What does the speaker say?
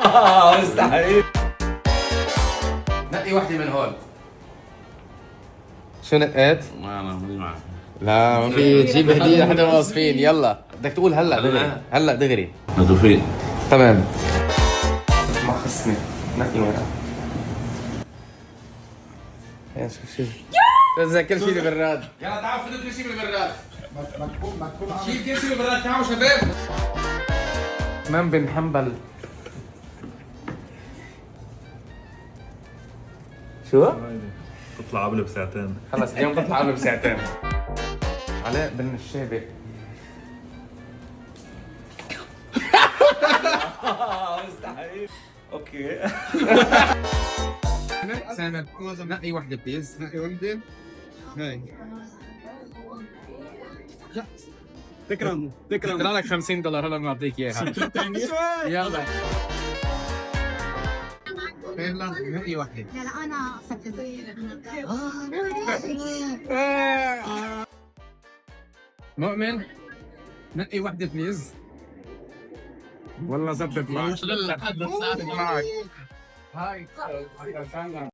مستحيل. نقي وحده من هون. شو نقيت؟ ما انا ماني معك. لا ما في تجيب هديه لحدا واصفين. يلا بدك تقول هلا دغري، هلا دغري. توفيق. تمام. ما خصني نقي ورقه. يا شو توزع كل شيء بالبراد. يلا تعالوا خذوا كل شيء بالبراد. شيل كل شيء بالبراد. تعالوا شباب. عثمان بن حنبل. شو؟ تطلع قبل بساعتين. خلص اليوم بطلع قبل بساعتين. علاء بن الشيبة. مستحيل. اوكي. سامر نقي وحدة بليز. نقي وحدة. هاي. تكرم بدنا لك $50 هلا بنعطيك اياها. يلا. يلا نقي وحدة. لا لا انا اخذت مؤمن نقي وحدة بليز. والله زبط معك. معك. هاي